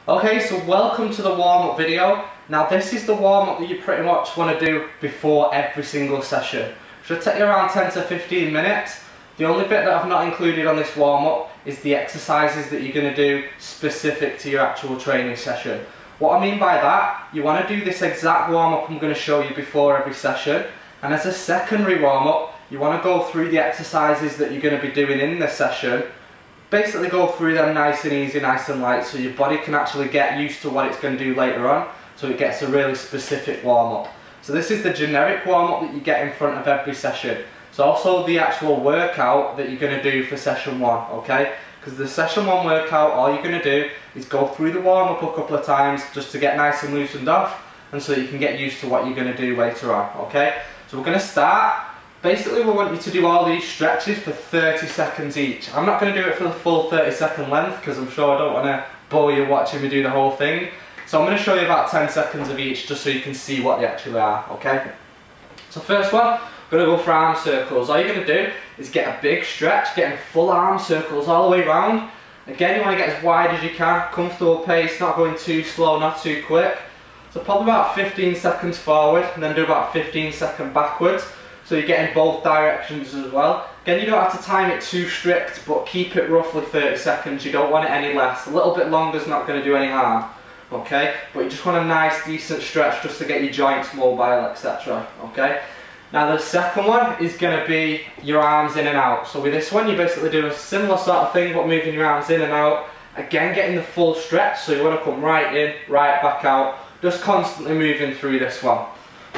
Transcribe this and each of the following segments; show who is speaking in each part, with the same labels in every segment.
Speaker 1: Okay, so welcome to the warm-up video. Now this is the warm-up that you pretty much want to do before every single session. It should take you around 10 to 15 minutes. The only bit that I've not included on this warm-up is the exercises that you're going to do specific to your actual training session. What I mean by that, you want to do this exact warm-up I'm going to show you before every session, and as a secondary warm-up you want to go through the exercises that you're going to be doing in the session. Basically go through them nice and easy, nice and light, so your body can actually get used to what it's going to do later on, so it gets a really specific warm-up. So this is the generic warm-up that you get in front of every session. It's also the actual workout that you're going to do for session 1, okay? Because the session 1 workout, all you're going to do is go through the warm-up a couple of times just to get nice and loosened off, and so you can get used to what you're going to do later on, okay? So we're going to start. Basically we want you to do all these stretches for 30 seconds each. I'm not going to do it for the full 30-second length because I'm sure I don't want to bore you watching me do the whole thing. So I'm going to show you about 10 seconds of each just so you can see what they actually are, okay? So first one, we're going to go for arm circles. All you're going to do is get a big stretch, getting full arm circles all the way around. Again, you want to get as wide as you can, comfortable pace, not going too slow, not too quick. So probably about 15 seconds forward and then do about 15 seconds backwards. So you're getting both directions as well. Again, you don't have to time it too strict, but keep it roughly 30 seconds. You don't want it any less. A little bit longer is not going to do any harm, okay? But you just want a nice, decent stretch just to get your joints mobile, etc. Okay? Now the second one is going to be your arms in and out. So with this one, you basically do a similar sort of thing, but moving your arms in and out. Again, getting the full stretch, so you want to come right in, right back out. Just constantly moving through this one.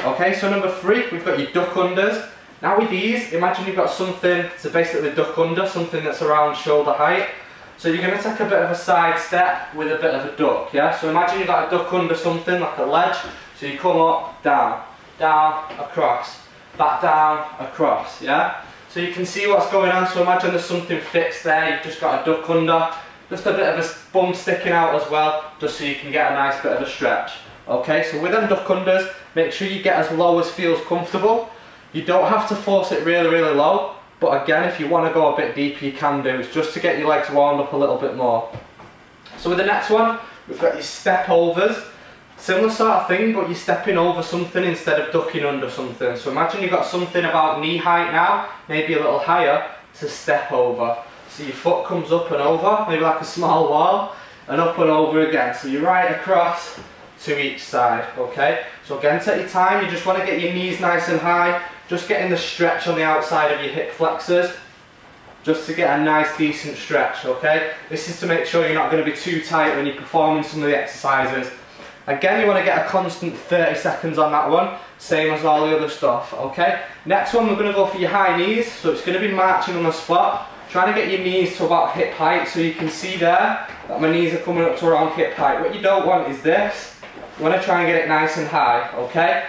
Speaker 1: Okay, so number 3, we've got your duck unders. Now with these, imagine you've got something to basically duck under, something that's around shoulder height. So you're going to take a bit of a side step with a bit of a duck, yeah? So imagine you've got a duck under something, like a ledge. So you come up, down, down, across, back down, across, yeah? So you can see what's going on, so imagine there's something fixed there, you've just got a duck under, just a bit of a bum sticking out as well, just so you can get a nice bit of a stretch. Okay, so with them duck unders, make sure you get as low as feels comfortable. You don't have to force it really, really low, but again, if you want to go a bit deeper, you can do. It's just to get your legs warmed up a little bit more. So with the next one, we've got your step overs. Similar sort of thing, but you're stepping over something instead of ducking under something. So imagine you've got something about knee height now, maybe a little higher, to step over. So your foot comes up and over, maybe like a small wall, and up and over again. So you're right across to each side, okay? So again, take your time, you just want to get your knees nice and high, just getting the stretch on the outside of your hip flexors, just to get a nice decent stretch, okay? This is to make sure you're not going to be too tight when you're performing some of the exercises. Again, you want to get a constant 30 seconds on that one, same as all the other stuff, okay? Next one, we're going to go for your high knees, so it's going to be marching on the spot, trying to get your knees to about hip height, so you can see there that my knees are coming up to around hip height. What you don't want is this. You want to try and get it nice and high, okay?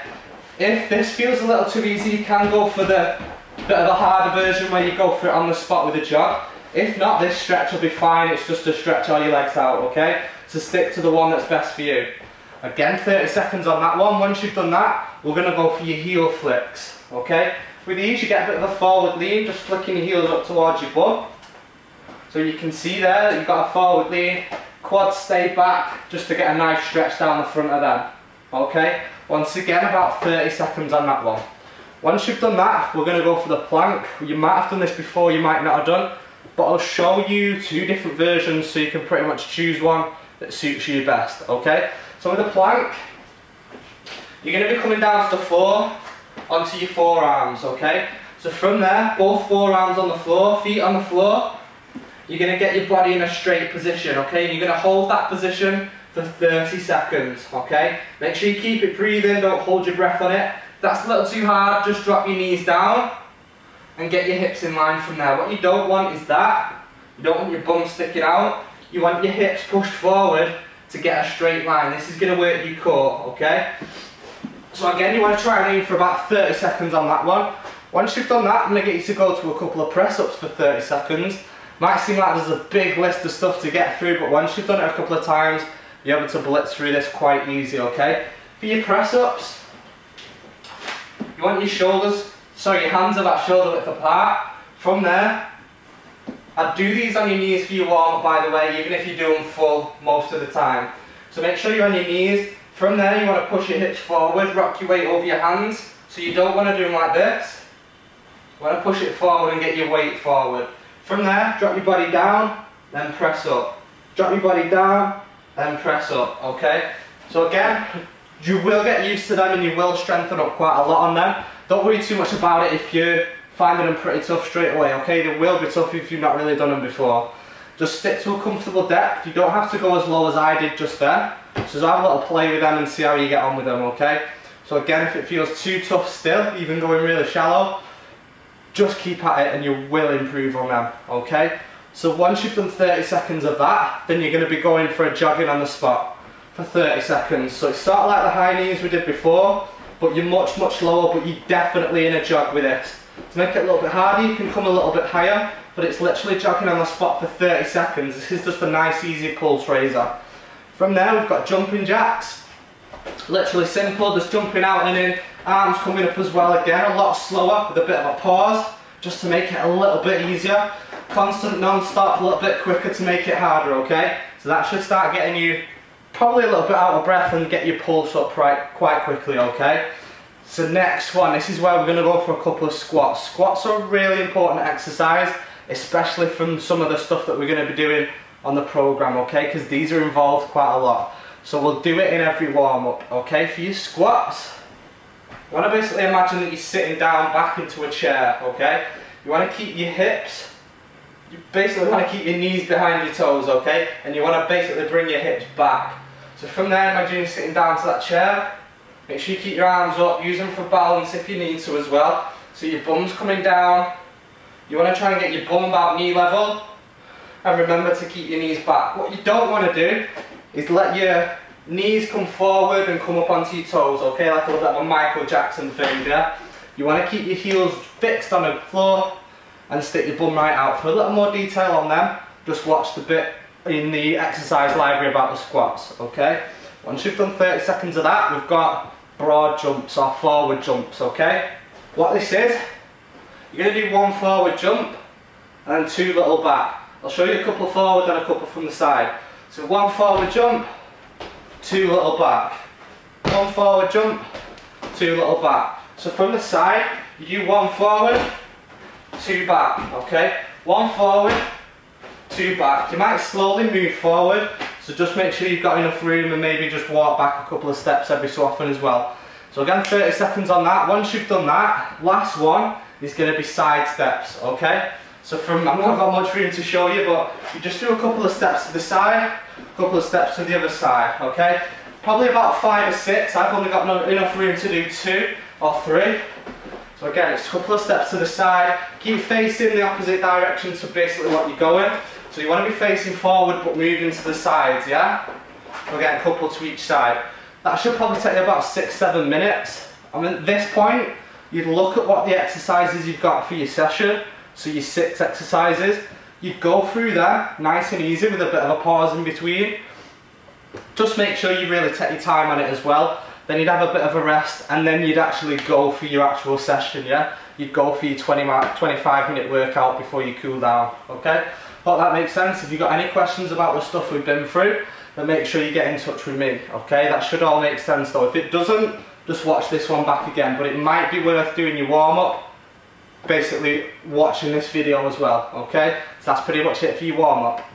Speaker 1: If this feels a little too easy, you can go for the bit of a harder version where you go for it on the spot with a jog. If not, this stretch will be fine, it's just to stretch all your legs out, okay? So stick to the one that's best for you. Again, 30 seconds on that one. Once you've done that, we're going to go for your heel flicks, okay? With these, you get a bit of a forward lean, just flicking your heels up towards your butt. So you can see there that you've got a forward lean. Quads stay back, just to get a nice stretch down the front of them. Okay? Once again, about 30 seconds on that one. Once you've done that, we're going to go for the plank. You might have done this before, you might not have done, but I'll show you 2 different versions so you can pretty much choose one that suits you best. Okay? So with the plank, you're going to be coming down to the floor, onto your forearms. Okay? So from there, both forearms on the floor, feet on the floor. You're going to get your body in a straight position, okay? And you're going to hold that position for 30 seconds, okay? Make sure you keep it breathing, don't hold your breath on it. If that's a little too hard, just drop your knees down and get your hips in line from there. What you don't want is that. You don't want your bum sticking out. You want your hips pushed forward to get a straight line. This is going to work your core, okay? So again, you want to try and aim for about 30 seconds on that one. Once you've done that, I'm going to get you to go to a couple of press-ups for 30 seconds. Might seem like there's a big list of stuff to get through, but once you've done it a couple of times, you're able to blitz through this quite easy, okay? For your press-ups, you want your your hands about shoulder width apart. From there, I'd do these on your knees for your warm-up, by the way, even if you do them full most of the time. So make sure you're on your knees. From there you want to push your hips forward, rock your weight over your hands. So you don't want to do them like this. You want to push it forward and get your weight forward. From there, drop your body down, then press up. Drop your body down, then press up, okay? So again, you will get used to them and you will strengthen up quite a lot on them. Don't worry too much about it if you're finding them pretty tough straight away, okay? They will be tough if you've not really done them before. Just stick to a comfortable depth. You don't have to go as low as I did just then. So just have a little play with them and see how you get on with them, okay? So again, if it feels too tough still, even going really shallow, just keep at it and you will improve on them, okay? So once you've done 30 seconds of that, then you're going to be going for a jogging on the spot for 30 seconds. So it's sort of like the high knees we did before, but you're much lower, but you're definitely in a jog with this. To make it a little bit harder, you can come a little bit higher, but it's literally jogging on the spot for 30 seconds. This is just a nice easy pulse raiser. From there we've got jumping jacks. Literally simple, just jumping out and in, arms coming up as well again, a lot slower with a bit of a pause, just to make it a little bit easier. Constant non-stop, a little bit quicker to make it harder, okay? So that should start getting you probably a little bit out of breath and get your pulse up quite quickly, okay? So next one, this is where we're going to go for a couple of squats. Squats are a really important exercise, especially from some of the stuff that we're going to be doing on the program, okay? Because these are involved quite a lot. So we'll do it in every warm-up, okay? For your squats, you want to basically imagine that you're sitting down back into a chair, okay? You want to keep your hips, you basically want to keep your knees behind your toes, okay? And you want to basically bring your hips back. So from there, imagine you're sitting down to that chair. Make sure you keep your arms up, use them for balance if you need to as well. So your bum's coming down. You want to try and get your bum about knee level. And remember to keep your knees back. What you don't want to do is let your knees come forward and come up onto your toes, okay? Like a little bit of a Michael Jackson thing, yeah? You want to keep your heels fixed on the floor and stick your bum right out. For a little more detail on them, just watch the bit in the exercise library about the squats, okay? Once you've done 30 seconds of that, we've got broad jumps or forward jumps, okay? What this is, you're going to do one forward jump and then two little back. I'll show you a couple forward and a couple from the side. So one forward jump, two little back. One forward jump, two little back. So from the side, you do one forward, two back, okay? One forward, two back. You might slowly move forward, so just make sure you've got enough room and maybe just walk back a couple of steps every so often as well. So again, 30 seconds on that. Once you've done that, last one is going to be side steps, okay? So I've not got much room to show you, but you just do a couple of steps to the side, a couple of steps to the other side, okay? Probably about 5 or 6. I've only got enough room to do 2 or 3. So again, it's a couple of steps to the side. Keep facing the opposite direction to basically what you're going. So you want to be facing forward but moving to the sides, yeah? Again, a couple to each side. That should probably take you about 6-7 minutes. And at this point, you'd look at what the exercises you've got for your session. So your 6 exercises. You'd go through them nice and easy with a bit of a pause in between. Just make sure you really take your time on it as well. Then you'd have a bit of a rest and then you'd actually go for your actual session, yeah? You'd go for your 25-minute workout before you cool down, okay? Hope that makes sense. If you've got any questions about the stuff we've been through, then make sure you get in touch with me, okay? That should all make sense though. If it doesn't, just watch this one back again. But it might be worth doing your warm-up, basically watching this video as well, okay? So that's pretty much it for your warm-up.